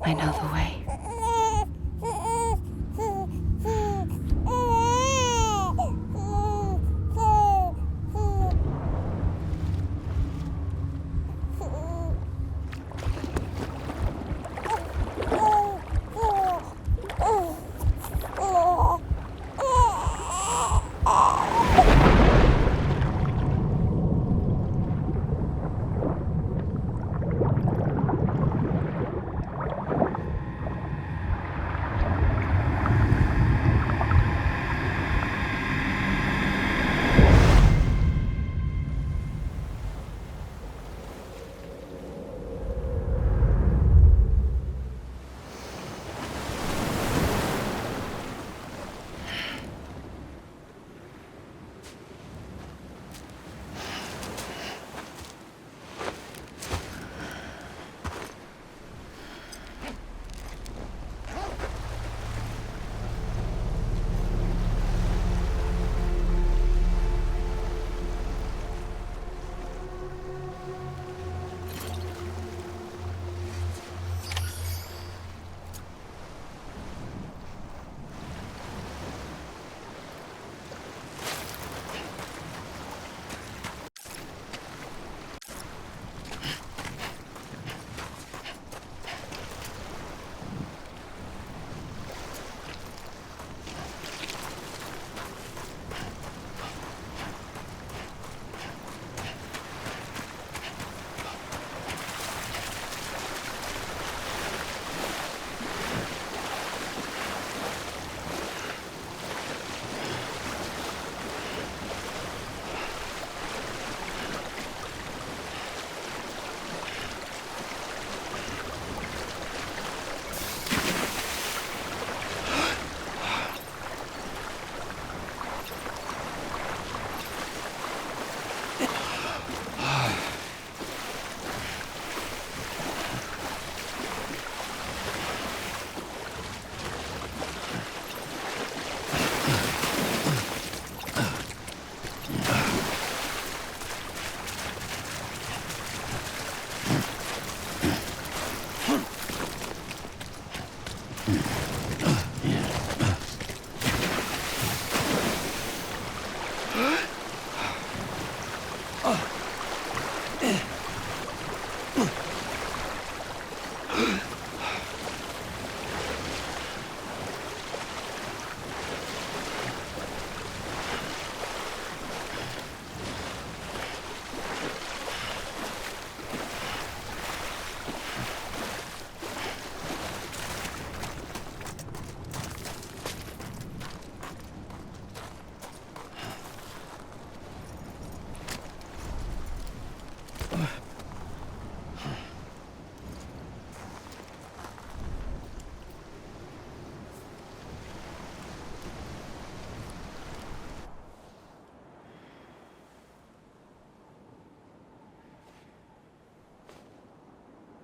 I know the way.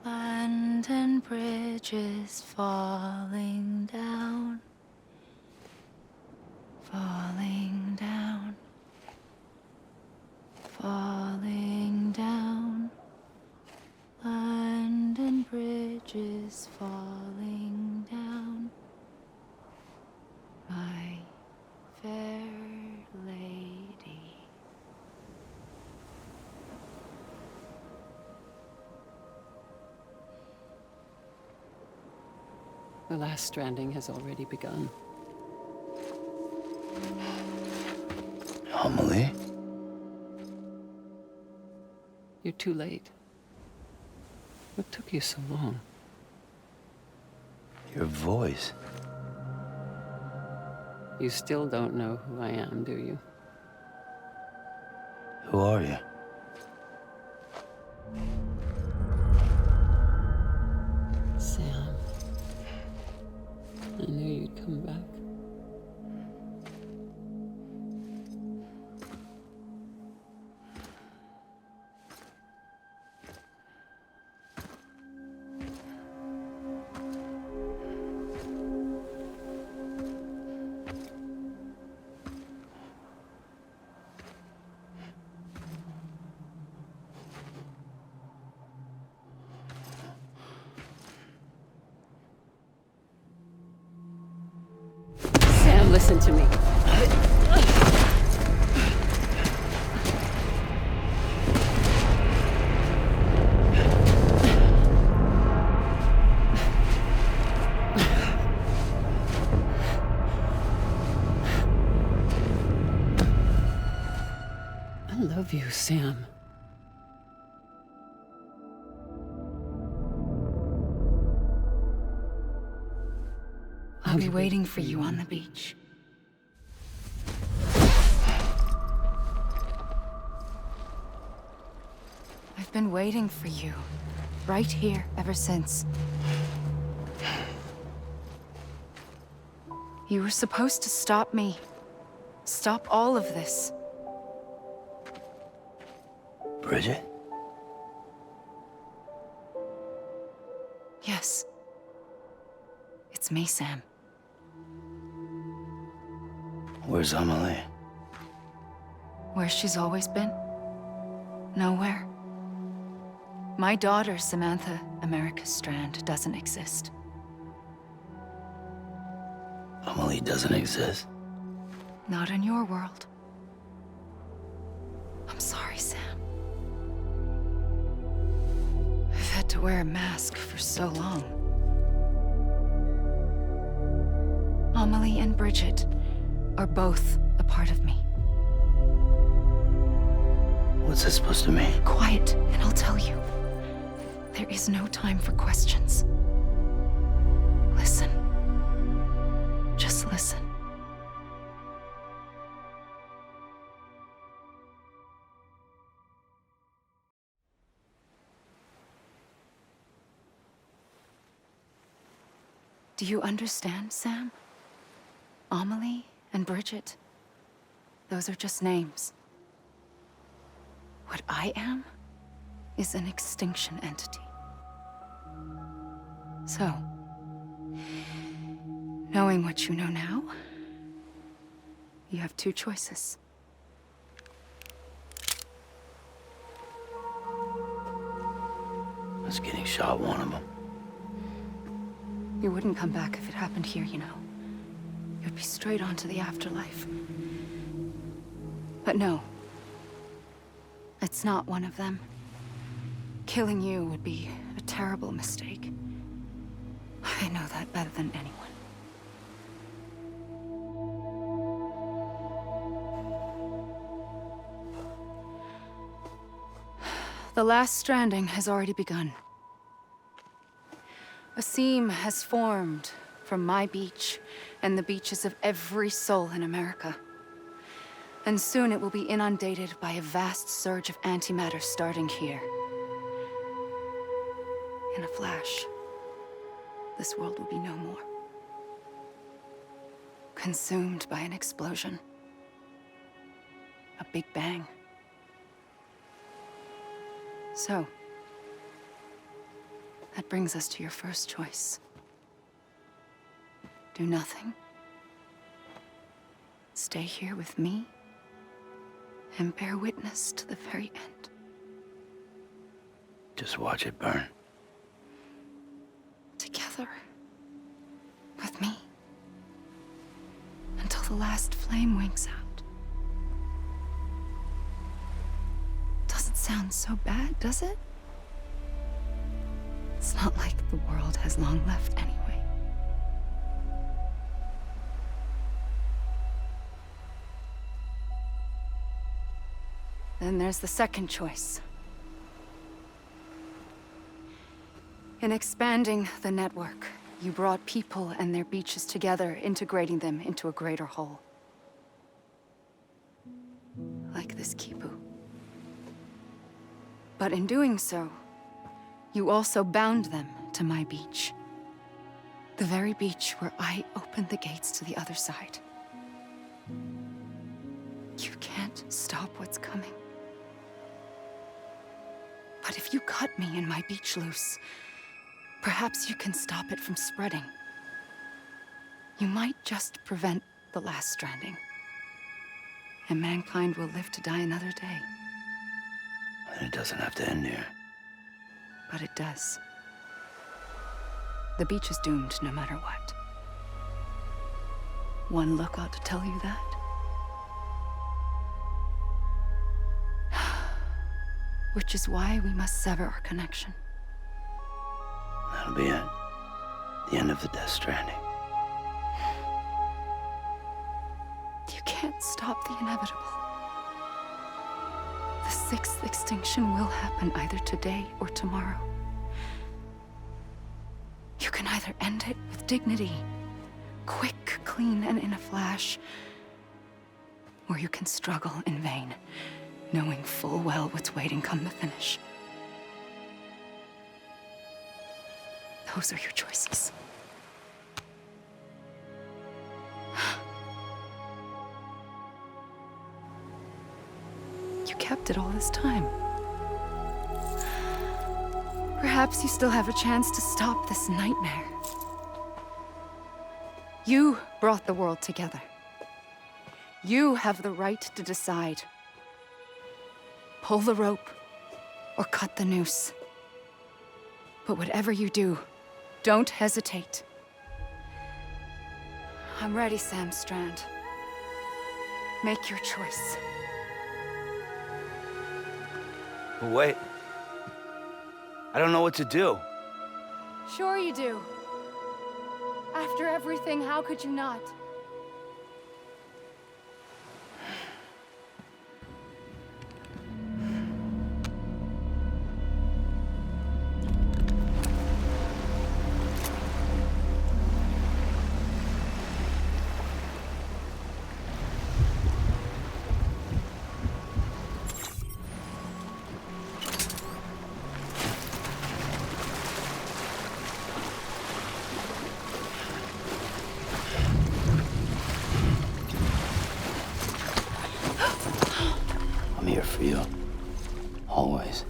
London Bridge is falling down, falling down, falling down. London Bridge is falling down, my fair lady. The last stranding has already begun. Amelie? You're too late. What took you so long? Your voice. You still don't know who I am, do you? Who are you? Sam. I knew you'd come back. listen to me. I love you, Sam. I'll be waiting for you on the beach. I've been waiting for you, right here, ever since. You were supposed to stop me. Stop all of this. Bridget? Yes. It's me, Sam. Where's Amelie? Where she's always been. Nowhere. My daughter, Samantha America Strand, doesn't exist. Amelie doesn't exist? Not in your world. I'm sorry, Sam. I've had to wear a mask for so long. Amelie and Bridget are both a part of me. What's this supposed to mean? Quiet, and I'll tell you. There is no time for questions. Listen. Just listen. Do you understand, Sam? Amelie and Bridget, those are just names. What I am is an extinction entity. So, knowing what you know now, you have two choices. Was getting shot one of them. You wouldn't come back if it happened here, you know. You'd be straight on to the afterlife. But no. It's not one of them. Killing you would be a terrible mistake. I know that better than anyone. The last stranding has already begun. A seam has formed from my beach and the beaches of every soul in America. And soon it will be inundated by a vast surge of antimatter starting here. In a flash, this world will be no more. Consumed by an explosion. A big bang. So, that brings us to your first choice. Do nothing. Stay here with me and bear witness to the very end. Just watch it burn. Together. With me. Until the last flame winks out. Doesn't sound so bad, does it? It's not like the world has long left anyway. Then there's the second choice. In expanding the network, you brought people and their beaches together, integrating them into a greater whole. Like this Kipu. But in doing so, you also bound them to my beach. The very beach where I opened the gates to the other side. You can't stop what's coming. But if you cut me and my beach loose, perhaps you can stop it from spreading. You might just prevent the last stranding. And mankind will live to die another day. And it doesn't have to end here. But it does. The beach is doomed no matter what. one look ought to tell you that. Which is why we must sever our connection. That'll be it. The end of the Death Stranding. You can't stop the inevitable. The sixth extinction will happen either today or tomorrow. You can either end it with dignity, quick, clean, and in a flash, or you can struggle in vain, knowing full well what's waiting come the finish. Those are your choices. You kept it all this time. Perhaps you still have a chance to stop this nightmare. You brought the world together. You have the right to decide. Pull the rope or cut the noose. But whatever you do, don't hesitate. I'm ready, Sam Strand. Make your choice. But wait. I don't know what to do. Sure you do. After everything, how could you not? I'm here for you. Always.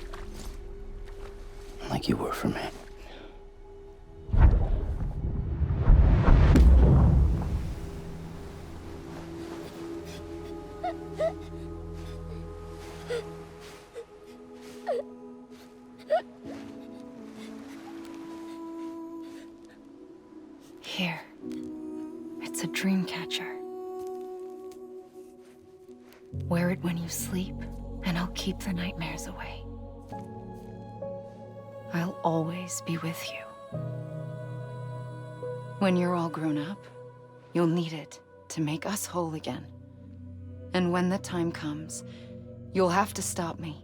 Like you were for me. Here. It's a dream catcher. Wear it when you sleep, and I'll keep the nightmares away. I'll always be with you. When you're all grown up, you'll need it to make us whole again. And when the time comes, you'll have to stop me.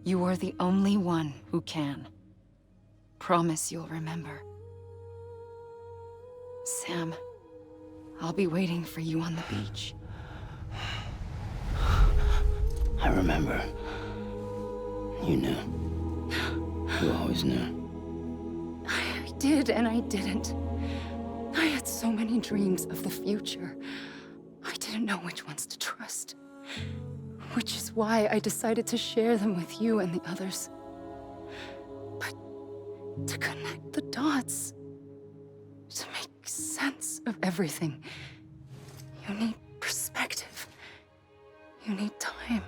You are the only one who can. Promise you'll remember. Sam, I'll be waiting for you on the beach. I remember. You knew. You always knew. I did and I didn't. I had so many dreams of the future. I didn't know which ones to trust. Which is why I decided to share them with you and the others. But to connect the dots, to make sense of everything, you need perspective. You need time.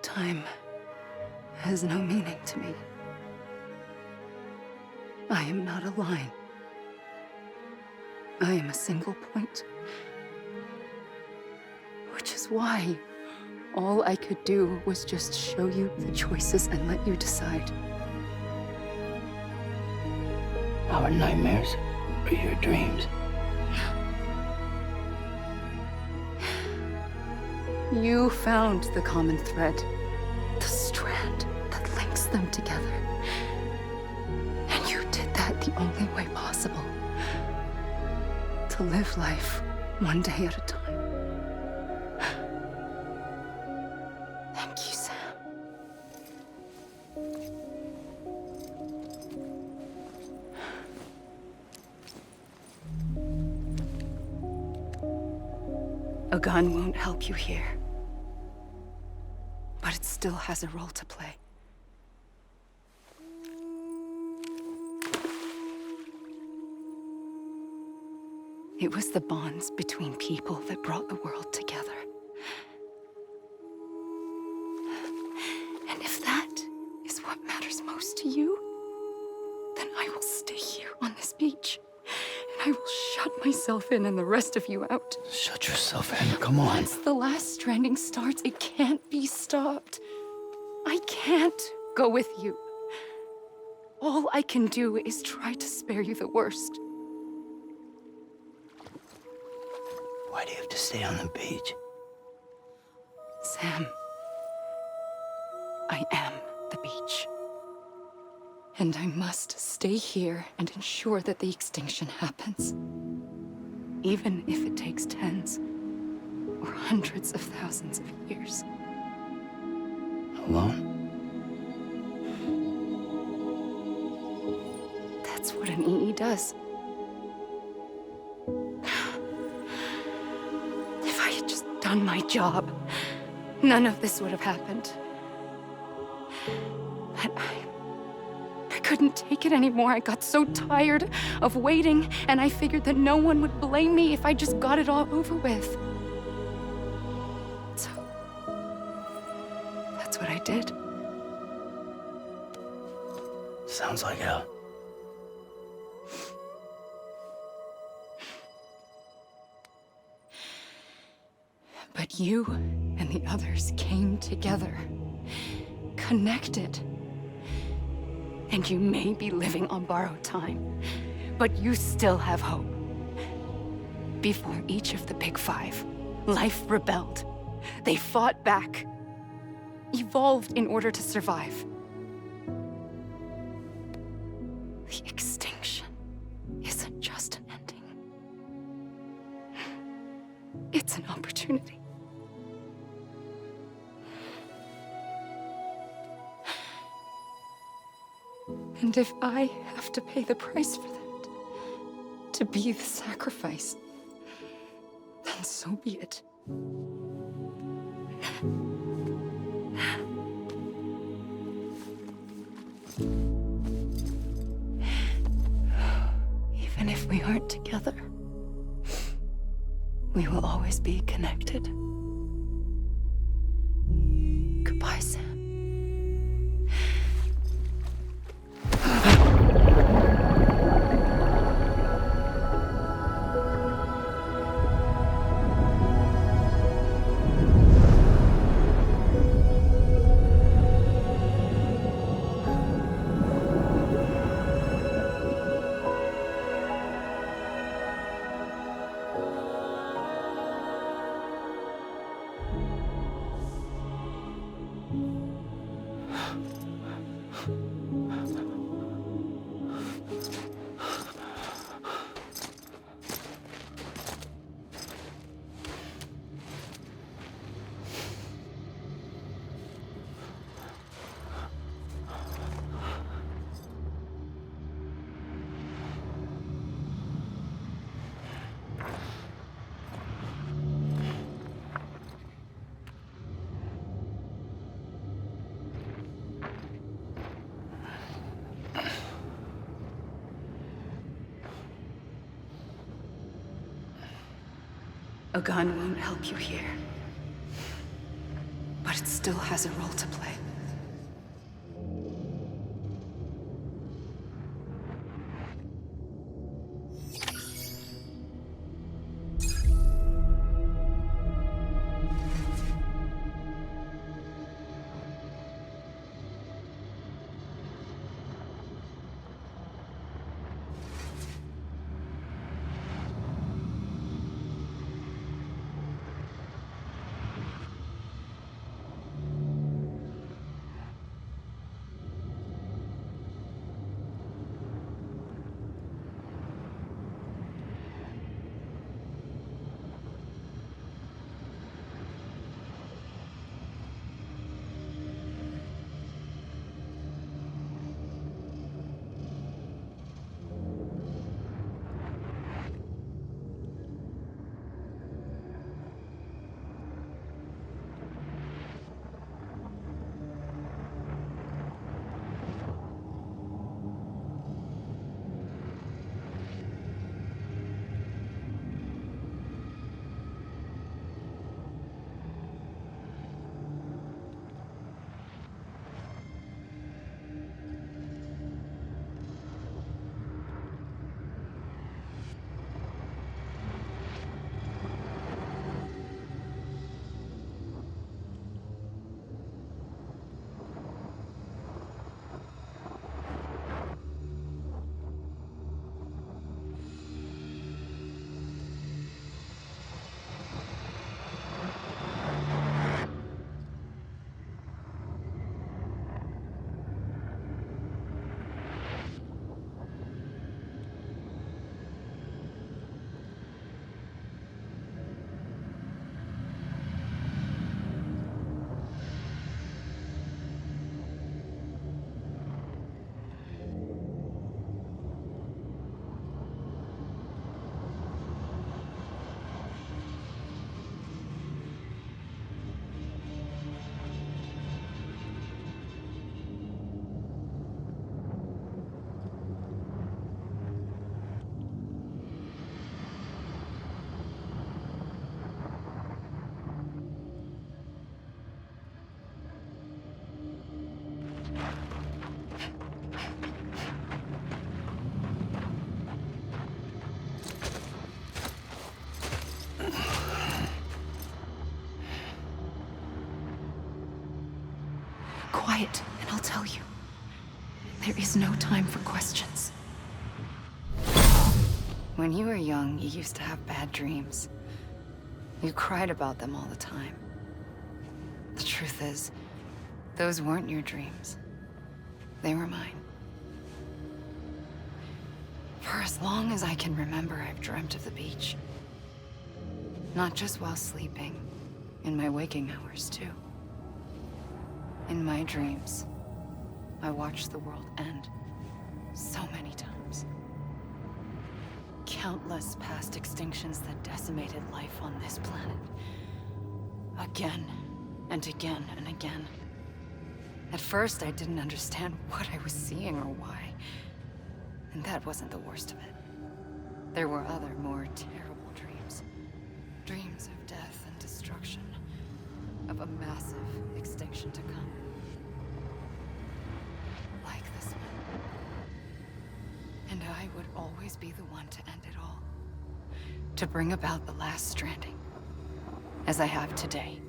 Time has no meaning to me. I am not a line. I am a single point. Which is why all I could do was just show you the choices and let you decide. Our nightmares are your dreams. You found the common thread, the strand that links them together. And you did that the only way possible. To live life one day at a time. Thank you, Sam. A gun won't help you here. But it still has a role to play. It was the bonds between people that brought the world together. And if that is what matters most to you, then I will stay here on this beach, and I will shut shut myself in and the rest of you out. Shut yourself in. Come on. Once the last stranding starts, it can't be stopped. I can't go with you. All I can do is try to spare you the worst. Why do you have to stay on the beach? Sam, I am the beach. And I must stay here and ensure that the extinction happens. Even if it takes tens or hundreds of thousands of years. Alone? That's what an EE does. If I had just done my job, none of this would have happened. But I couldn't take it anymore. I got so tired of waiting, and I figured that no one would blame me if I just got it all over with. So, that's what I did. Sounds like hell. But you and the others came together, connected. And you may be living on borrowed time, but you still have hope. Before each of the Big Five, life rebelled. They fought back, evolved in order to survive. The extinction isn't just an ending. It's an opportunity. And if I have to pay the price for that, to be the sacrifice, then so be it. Even if we aren't together, we will always be connected. Goodbye, Sam. A gun won't help you here. But it still has a role to play. quiet, and I'll tell you. There is no time for questions. When you were young, you used to have bad dreams. You cried about them all the time. The truth is, those weren't your dreams. They were mine. For as long as I can remember, I've dreamt of the beach. Not just while sleeping, in my waking hours too. In my dreams, I watched the world end so many times. Countless past extinctions that decimated life on this planet. Again, and again, and again. At first, I didn't understand what I was seeing or why. And that wasn't the worst of it. There were other, more terrible dreams. Dreams of death and destruction. Of a massive extinction to come. Like this one. And I would always be the one to end it all. To bring about the last stranding. As I have today.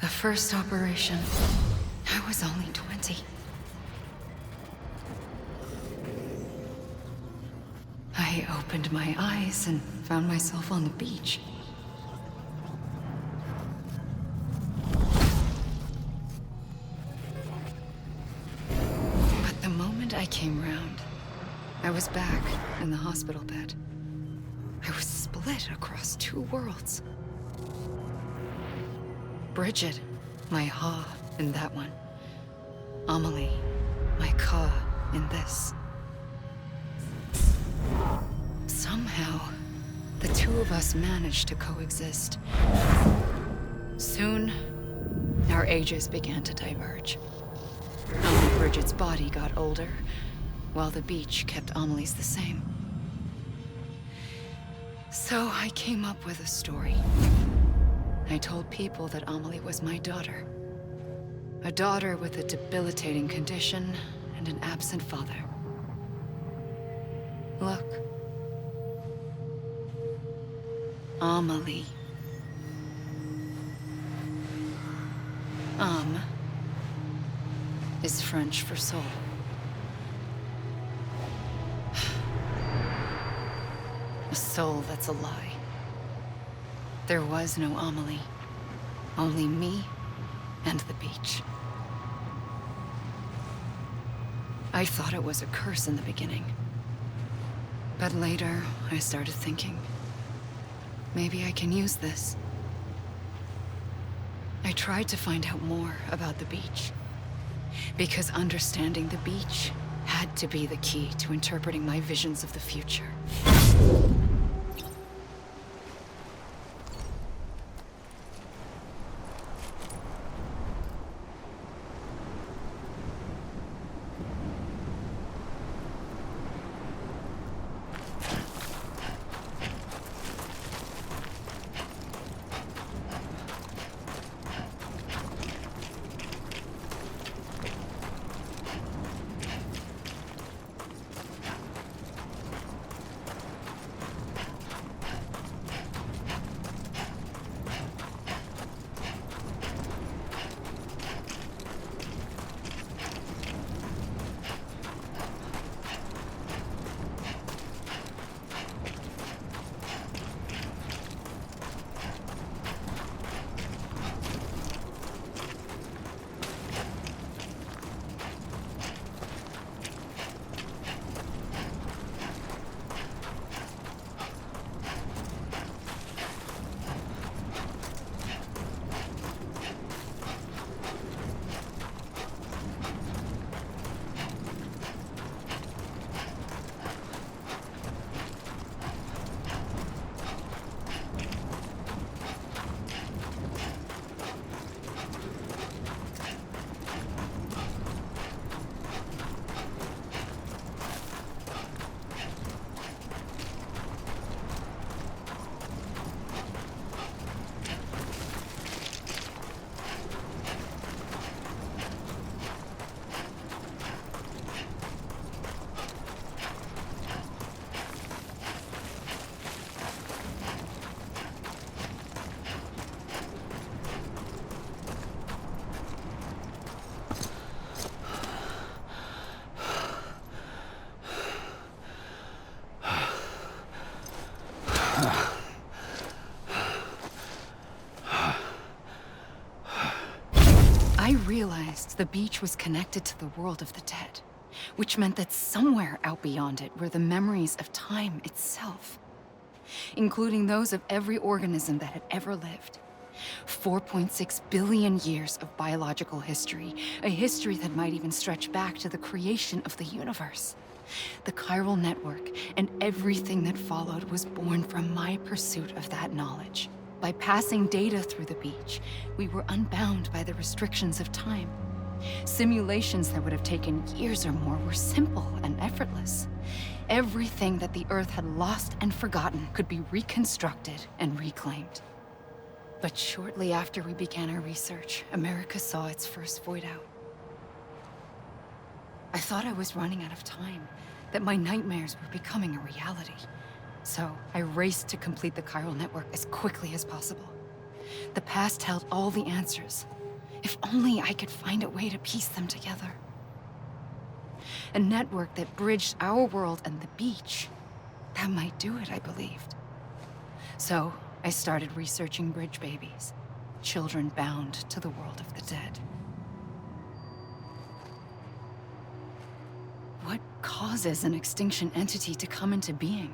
The first operation, I was only 20. I opened my eyes and found myself on the beach. But the moment I came round, I was back in the hospital bed. I was split across two worlds. Bridget, my Ha in that one. Amelie, my Ka in this. Somehow, the two of us managed to coexist. Soon, our ages began to diverge. Only Bridget's body got older, while the beach kept Amelie's the same. So I came up with a story. I told people that Amelie was my daughter. A daughter with a debilitating condition and an absent father. Look. Amelie. Is French for soul. A soul that's a lie. There was no Amelie. Only me and the beach. I thought it was a curse in the beginning. But later, I started thinking, maybe I can use this. I tried to find out more about the beach, because understanding the beach had to be the key to interpreting my visions of the future. I realized the beach was connected to the world of the dead, which meant that somewhere out beyond it were the memories of time itself, including those of every organism that had ever lived. 4.6 billion years of biological history, a history that might even stretch back to the creation of the universe. The chiral network and everything that followed was born from my pursuit of that knowledge. By passing data through the beach, we were unbound by the restrictions of time. Simulations that would have taken years or more were simple and effortless. Everything that the Earth had lost and forgotten could be reconstructed and reclaimed. But shortly after we began our research, America saw its first void out. I thought I was running out of time, that my nightmares were becoming a reality. So I raced to complete the chiral network as quickly as possible. The past held all the answers. If only I could find a way to piece them together. A network that bridged our world and the beach. That might do it, I believed. So I started researching bridge babies, children bound to the world of the dead. What causes an extinction entity to come into being?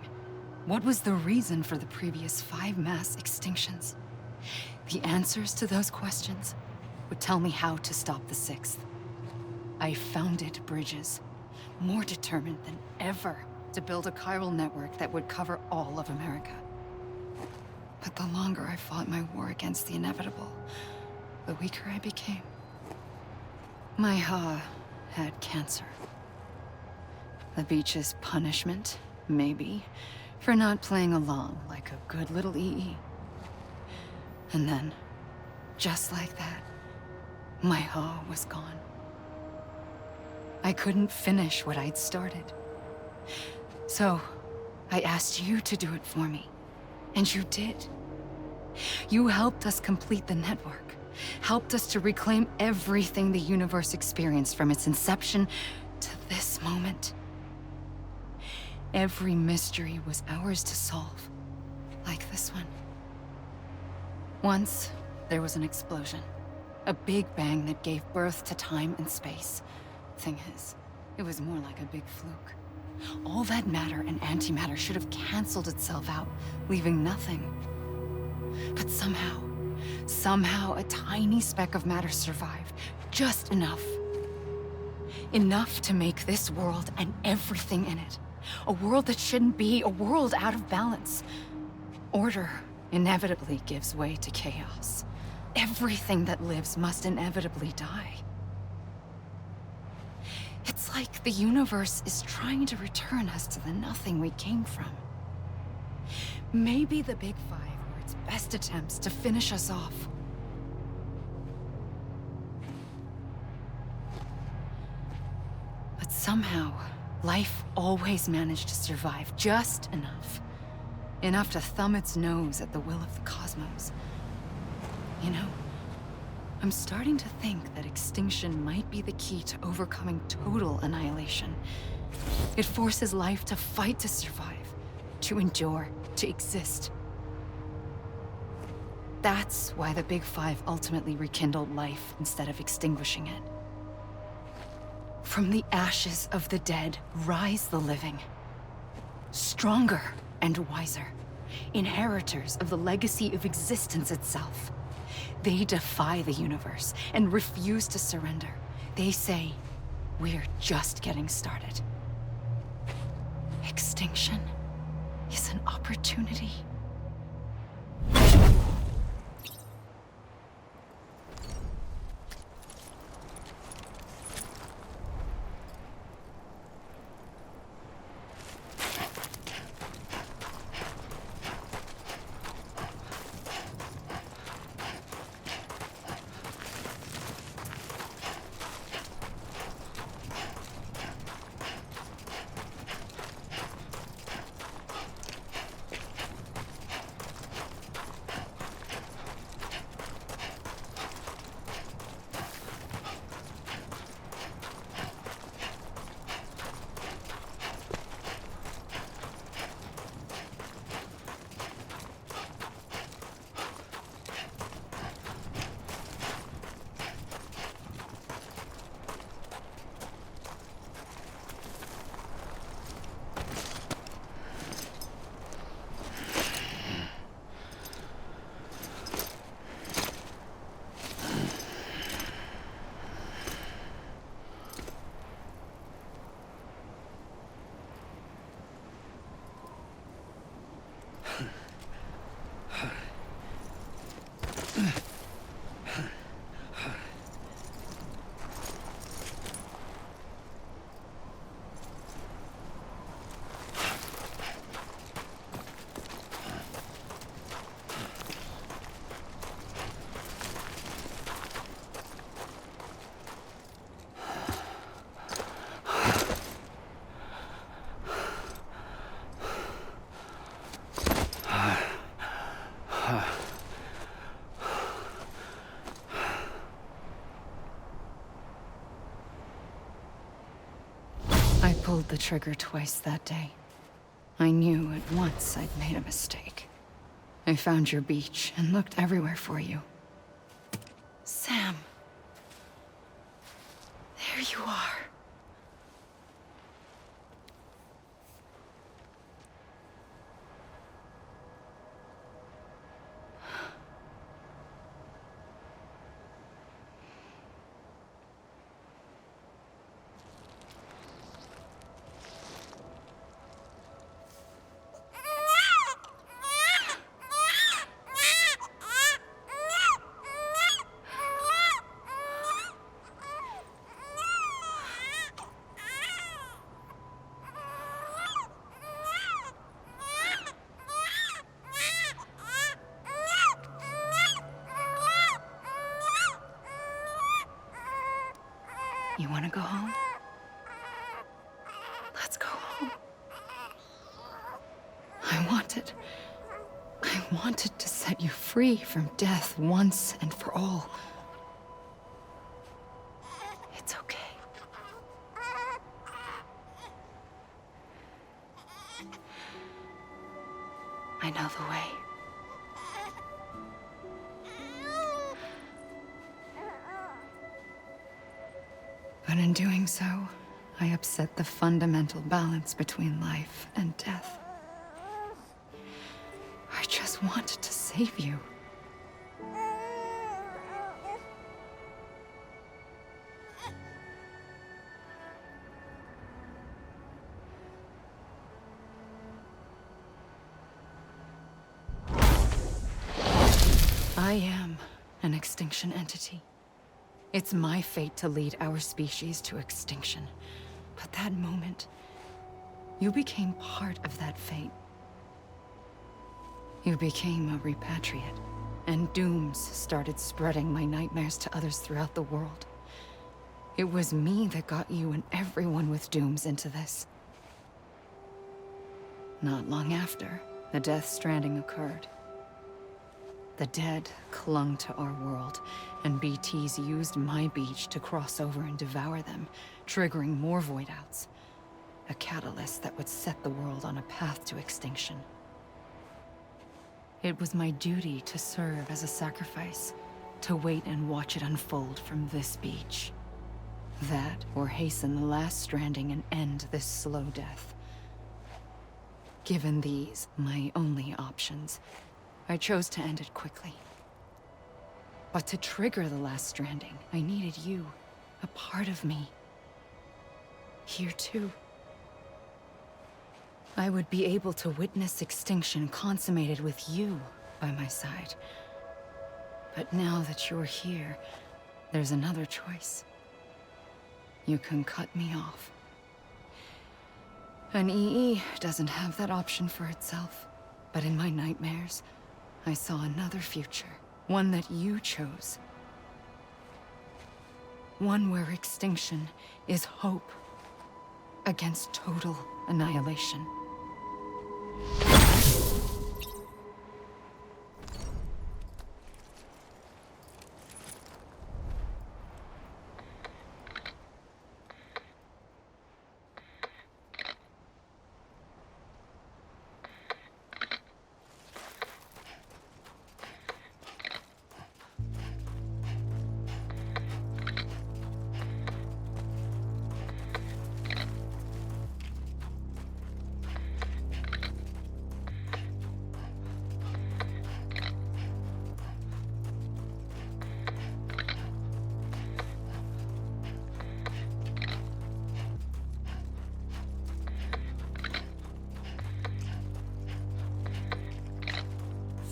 What was the reason for the previous 5 mass extinctions? The answers to those questions would tell me how to stop the 6th. I founded bridges, more determined than ever to build a chiral network that would cover all of America. But the longer I fought my war against the inevitable, the weaker I became. My Ha had cancer. The beach's punishment, maybe, for not playing along like a good little EE. And then, just like that, my Ha was gone. I couldn't finish what I'd started. So, I asked you to do it for me. And you did. You helped us complete the network. Helped us to reclaim everything the universe experienced from its inception to this moment. Every mystery was ours to solve, like this one. Once, there was an explosion. A big bang that gave birth to time and space. Thing is, it was more like a big fluke. All that matter and antimatter should have canceled itself out, leaving nothing. But somehow a tiny speck of matter survived. Just enough. Enough to make this world and everything in it. A world that shouldn't be, a world out of balance. Order inevitably gives way to chaos. Everything that lives must inevitably die. It's like the universe is trying to return us to the nothing we came from. Maybe the Big Five were its best attempts to finish us off. But somehow, life always managed to survive just enough. Enough to thumb its nose at the will of the cosmos. You know, I'm starting to think that extinction might be the key to overcoming total annihilation. It forces life to fight to survive, to endure, to exist. That's why the Big Five ultimately rekindled life instead of extinguishing it. From the ashes of the dead rise the living. Stronger and wiser. Inheritors of the legacy of existence itself. They defy the universe and refuse to surrender. They say, we're just getting started. Extinction is an opportunity. I pulled the trigger twice that day. I knew at once I'd made a mistake. I found your beach and looked everywhere for you. Sam. There you are. You want to go home? Let's go home. I wanted to set you free from death once and for all. It's okay. I know the way. But in doing so, I upset the fundamental balance between life and death. I just wanted to save you. I am an extinction entity. It's my fate to lead our species to extinction. But that moment, you became part of that fate. You became a repatriate, and dooms started spreading my nightmares to others throughout the world. It was me that got you and everyone with dooms into this. Not long after, the Death Stranding occurred. The dead clung to our world, and BTs used my beach to cross over and devour them, triggering more void-outs. A catalyst that would set the world on a path to extinction. It was my duty to serve as a sacrifice, to wait and watch it unfold from this beach. That, or hasten the last stranding and end this slow death. Given these, my only options, I chose to end it quickly. But to trigger the last stranding, I needed you, a part of me. Here too. I would be able to witness extinction consummated with you by my side. But now that you're here, there's another choice. You can cut me off. An EE doesn't have that option for itself. But in my nightmares, I saw another future. One that you chose. One where extinction is hope against total annihilation.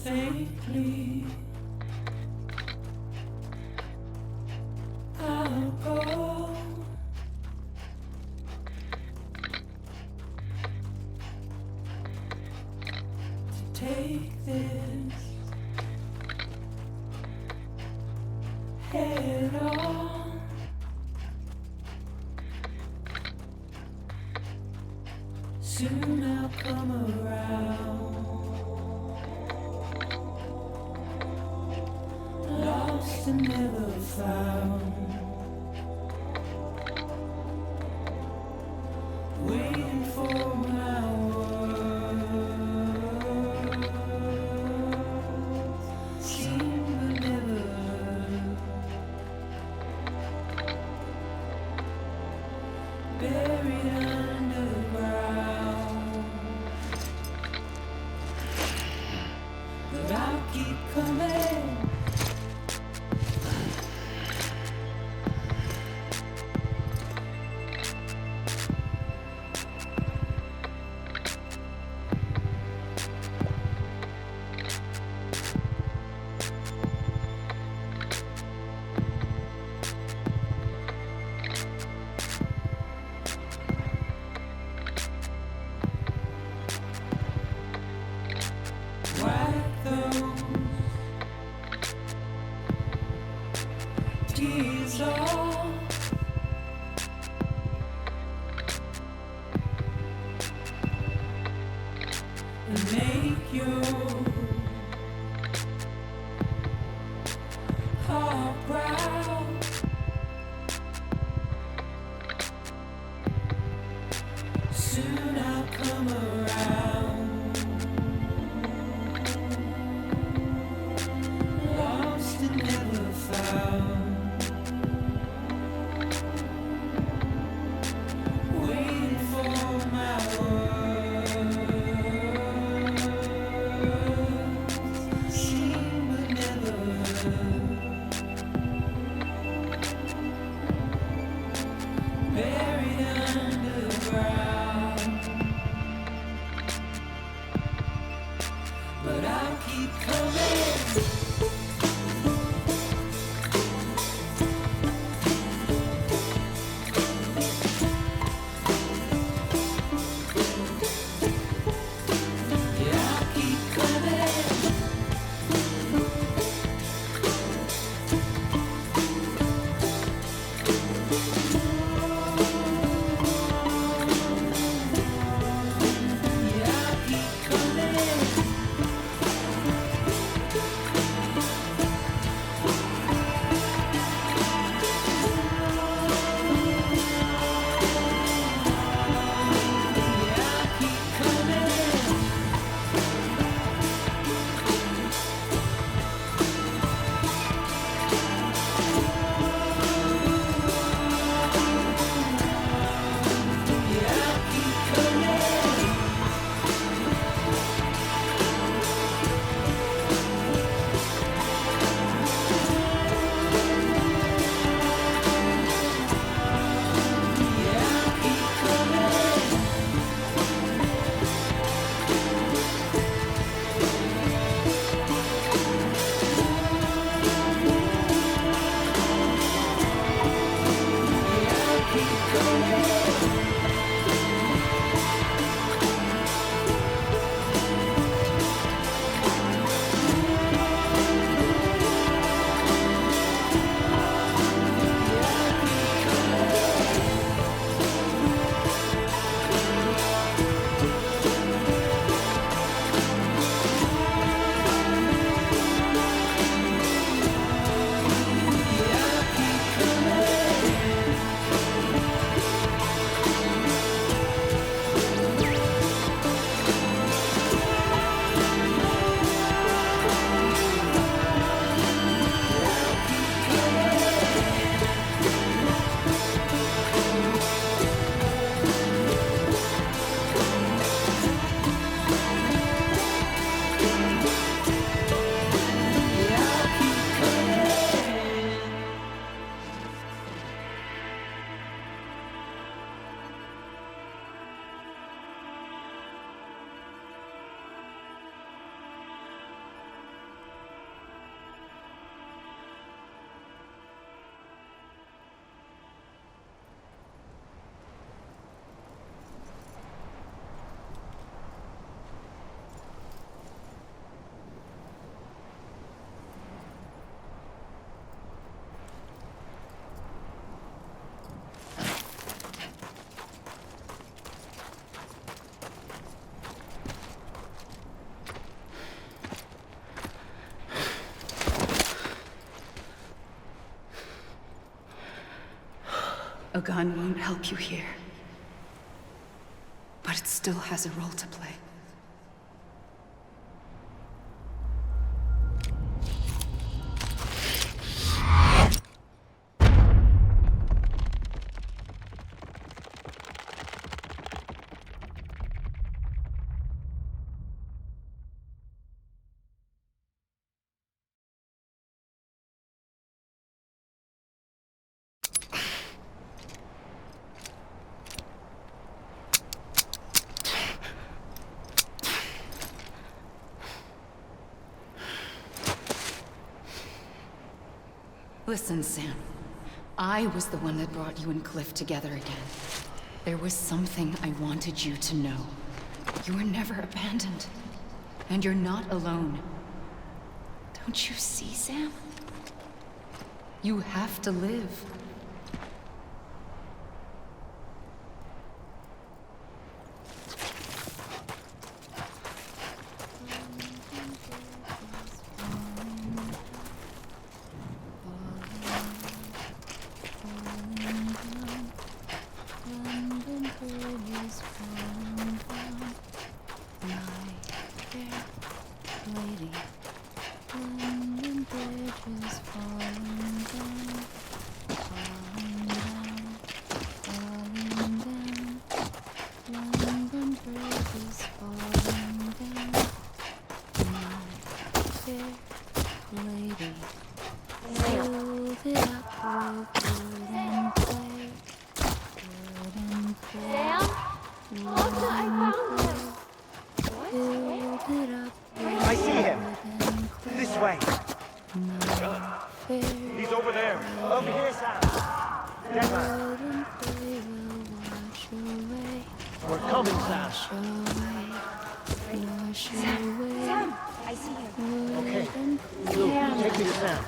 Faintly, I'll go to take this head on. Soon I'll come around. Lost and never found. Waiting for my words. Seem but never heard. Buried underground. But I'll keep coming. Wipe those tears off. And make your heart proud. Soon I'll come around. Lost and never found. A gun won't help you here. But it still has a role to play. Listen, Sam. I was the one that brought you and Cliff together again. There was something I wanted you to know. You were never abandoned. And you're not alone. Don't you see, Sam? You have to live. I see him. This way. He's over there. Over here, Sam. Deadman. We're coming, Sam. Sam, I see you. Okay. Luke, take me to Sam.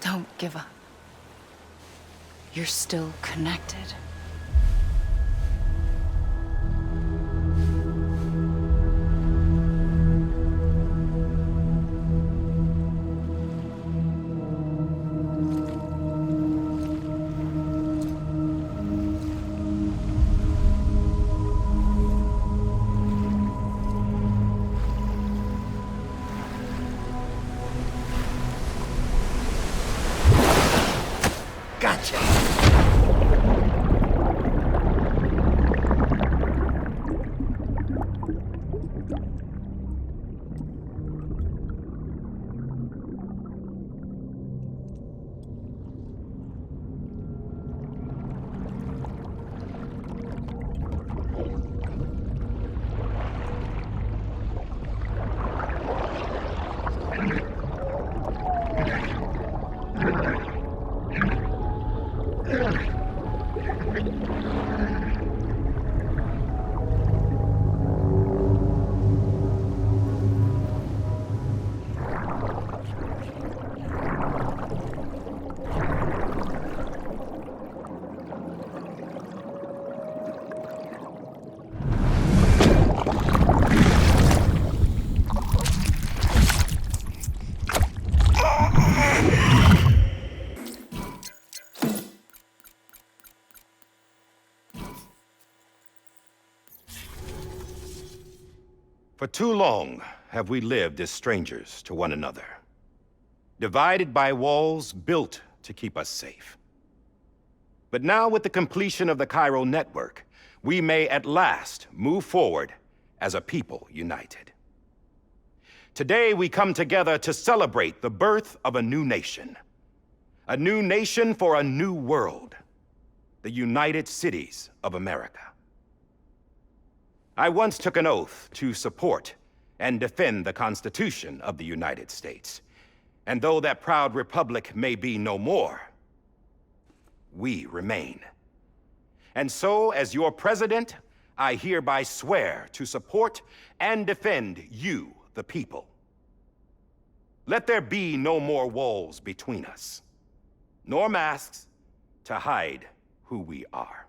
Don't give up. You're still connected. Gotcha. For too long have we lived as strangers to one another, divided by walls built to keep us safe. But now, with the completion of the Chiral network, we may at last move forward as a people united. Today we come together to celebrate the birth of a new nation. A new nation for a new world. The United Cities of America. I once took an oath to support and defend the Constitution of the United States. And though that proud republic may be no more, we remain. And so, as your president, I hereby swear to support and defend you, the people. Let there be no more walls between us, nor masks to hide who we are.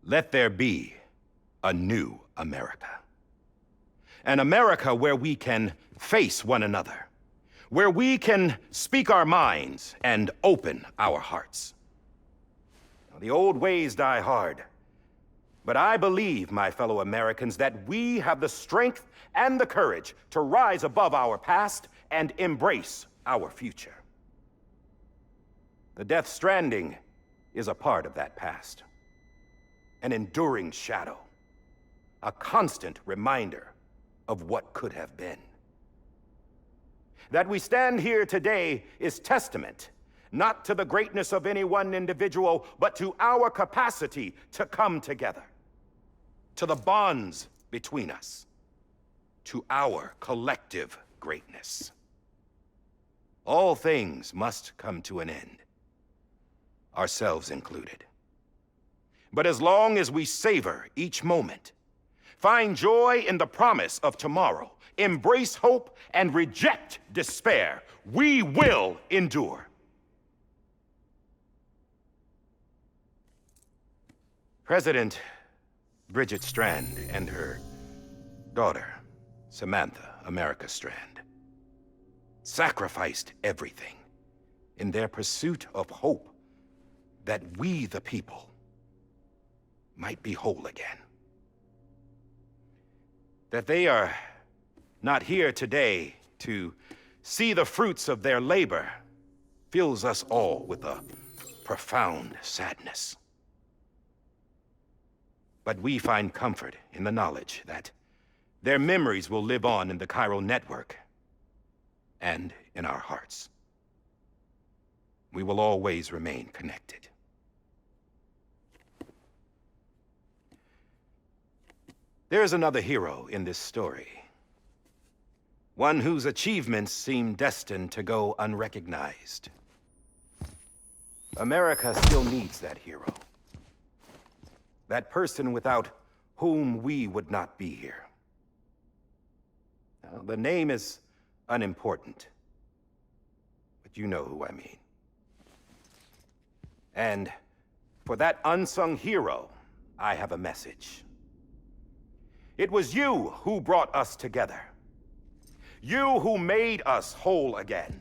Let there be a new America. An America where we can face one another, where we can speak our minds and open our hearts. Now, the old ways die hard, but I believe, my fellow Americans, that we have the strength and the courage to rise above our past and embrace our future. The Death Stranding is a part of that past. An enduring shadow, a constant reminder of what could have been. That we stand here today is testament, not to the greatness of any one individual, but to our capacity to come together, to the bonds between us, to our collective greatness. All things must come to an end, ourselves included. But as long as we savor each moment, find joy in the promise of tomorrow, embrace hope, and reject despair, we will endure. President Bridget Strand and her daughter, Samantha America Strand, sacrificed everything in their pursuit of hope that we, the people, might be whole again. That they are not here today to see the fruits of their labor fills us all with a profound sadness. But we find comfort in the knowledge that their memories will live on in the chiral network and in our hearts. We will always remain connected. There is another hero in this story. One whose achievements seem destined to go unrecognized. America still needs that hero. That person without whom we would not be here. Now, the name is unimportant, but you know who I mean. And for that unsung hero, I have a message. It was you who brought us together. You who made us whole again.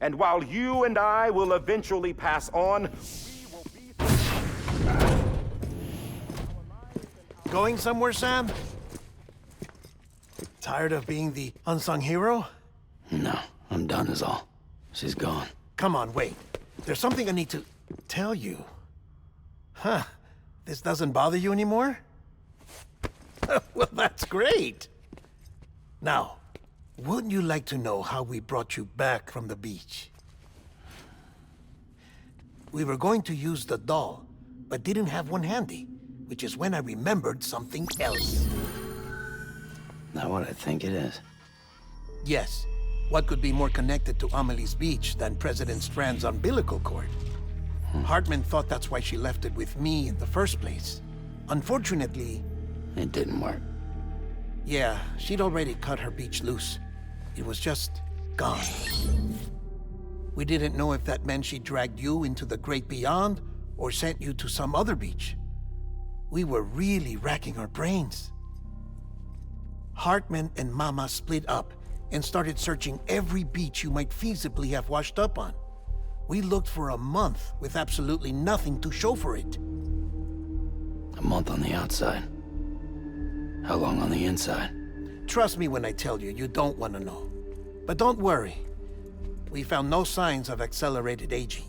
And while you and I will eventually pass on, we will be... Going somewhere, Sam? Tired of being the unsung hero? No, I'm done is all. She's gone. Come on, wait. There's something I need to tell you. Huh. This doesn't bother you anymore? Well, that's great. Now, wouldn't you like to know how we brought you back from the beach? We were going to use the doll, but didn't have one handy, which is when I remembered something else. Not what I think it is. Yes. What could be more connected to Amelie's beach than President Strand's umbilical cord? Hartman thought that's why she left it with me in the first place. Unfortunately... It didn't work. Yeah, she'd already cut her beach loose. It was just gone. We didn't know if that meant she dragged you into the great beyond or sent you to some other beach. We were really racking our brains. Hartman and Mama split up and started searching every beach you might feasibly have washed up on. We looked for a month with absolutely nothing to show for it. A month on the outside. How long on the inside? Trust me when I tell you, you don't want to know. But don't worry. We found no signs of accelerated aging.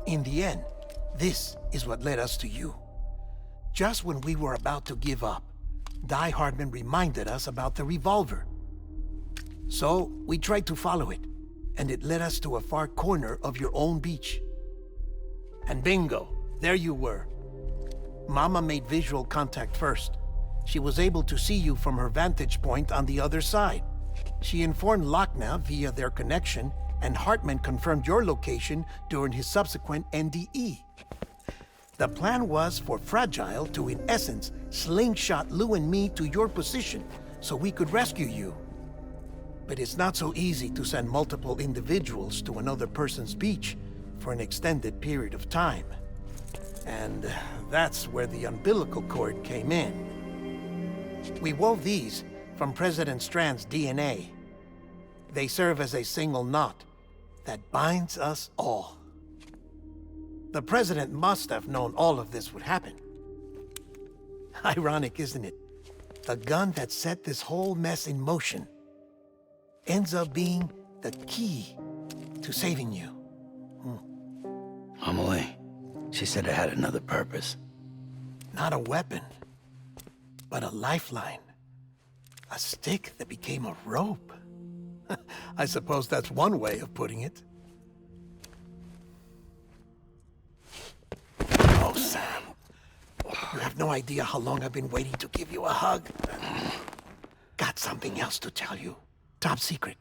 In the end, this is what led us to you. Just when we were about to give up, Die Hardman reminded us about the revolver. So, we tried to follow it, and it led us to a far corner of your own beach. And bingo, there you were. Mama made visual contact first. She was able to see you from her vantage point on the other side. She informed Lochna via their connection, and Hartman confirmed your location during his subsequent NDE. The plan was for Fragile to, in essence, slingshot Lou and me to your position so we could rescue you. But it's not so easy to send multiple individuals to another person's beach for an extended period of time. And that's where the umbilical cord came in. We wove these from President Strand's DNA. They serve as a single knot that binds us all. The President must have known all of this would happen. Ironic, isn't it? The gun that set this whole mess in motion ends up being the key to saving you. Amelie, she said it had another purpose. Not a weapon, but a lifeline. A stick that became a rope. I suppose that's one way of putting it. Oh, Sam. You have no idea how long I've been waiting to give you a hug. Got something else to tell you. Top secret.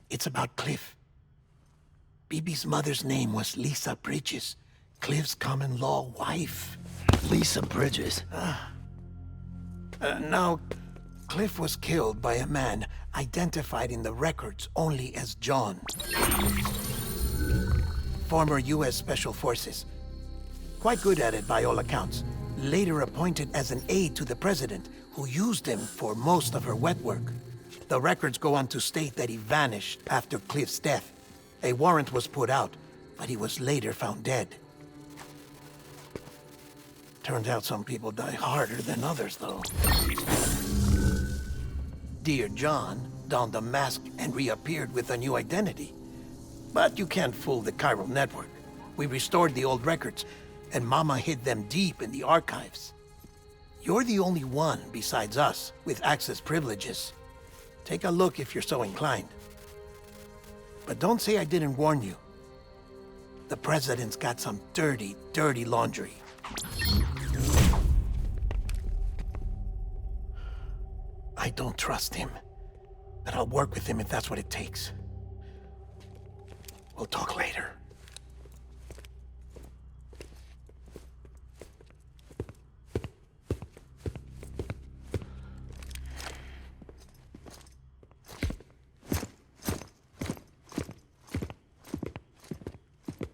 It's about Cliff. Bibi's mother's name was Lisa Bridges, Cliff's common-law wife. Lisa Bridges? Now, Cliff was killed by a man identified in the records only as John. Former U.S. Special Forces. Quite good at it by all accounts. Later appointed as an aide to the president, who used him for most of her wet work. The records go on to state that he vanished after Cliff's death. A warrant was put out, but he was later found dead. Turns out some people die harder than others, though. Dear John donned a mask and reappeared with a new identity. But you can't fool the chiral network. We restored the old records, and Mama hid them deep in the archives. You're the only one besides us with access privileges. Take a look if you're so inclined. But don't say I didn't warn you. The president's got some dirty, dirty laundry. I don't trust him, but I'll work with him if that's what it takes. We'll talk later.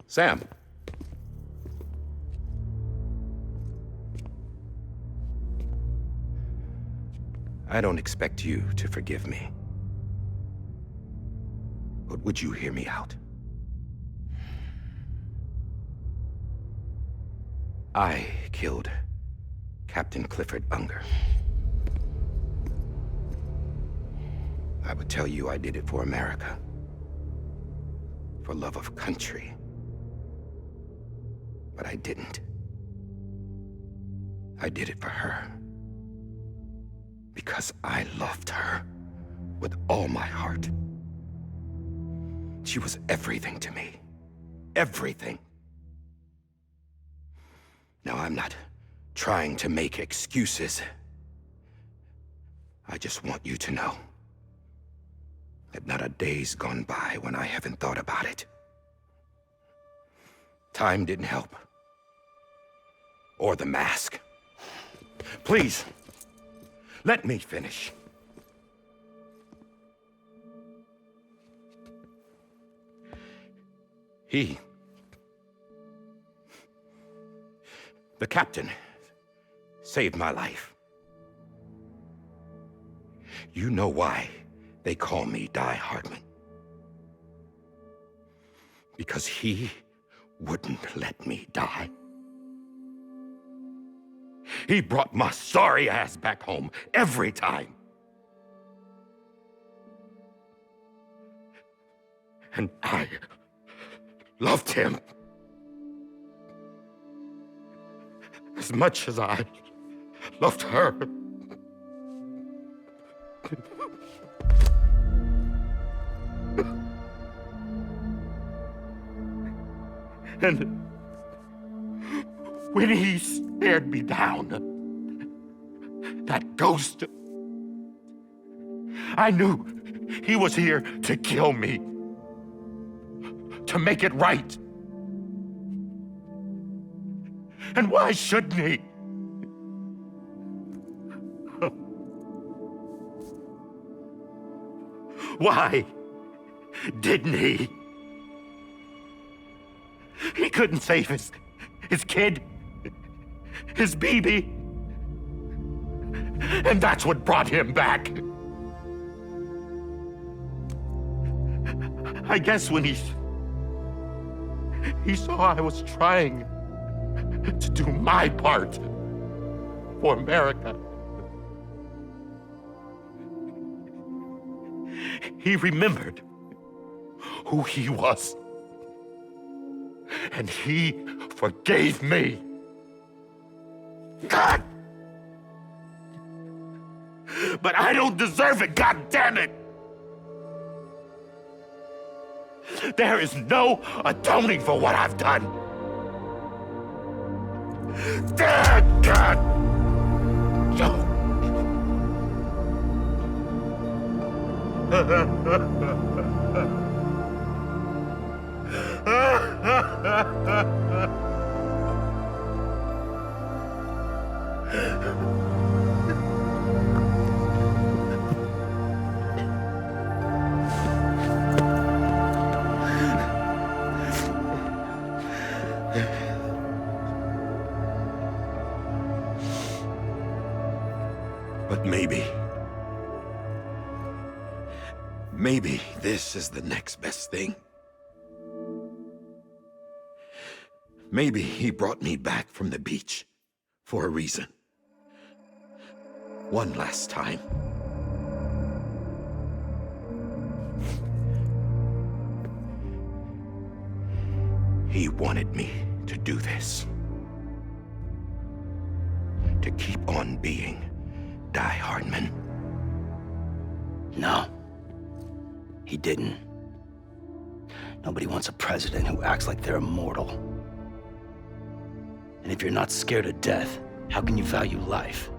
Sam. I don't expect you to forgive me. But would you hear me out? I killed Captain Clifford Unger. I would tell you I did it for America. For love of country. But I didn't. I did it for her. Because I loved her with all my heart. She was everything to me. Everything. Now, I'm not trying to make excuses. I just want you to know that not a day's gone by when I haven't thought about it. Time didn't help. Or the mask. Please, let me finish. The captain, saved my life. You know why they call me Die Hardman. Because he wouldn't let me die. He brought my sorry ass back home every time. And I loved him as much as I loved her. And when he stared me down, that ghost, I knew he was here to kill me, to make it right. And why shouldn't he? Why didn't he? He couldn't save his kid, his baby. And that's what brought him back. I guess when he saw I was trying to do my part for America, he remembered who he was. And he forgave me. God! But I don't deserve it, God damn it! There is no atoning for what I've done. God! But maybe this is the next best thing. Maybe he brought me back from the beach for a reason. One last time. He wanted me to do this. To keep on being Die Hardman. No. He didn't. Nobody wants a president who acts like they're immortal. And if you're not scared of death, how can you value life?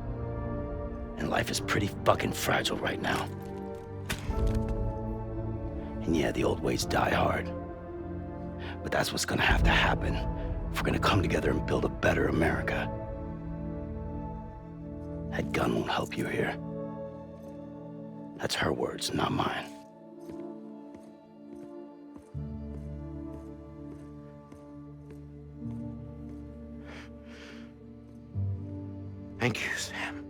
And life is pretty fucking fragile right now. And yeah, the old ways die hard. But that's what's gonna have to happen if we're gonna come together and build a better America. That gun won't help you here. That's her words, not mine. Thank you, Sam.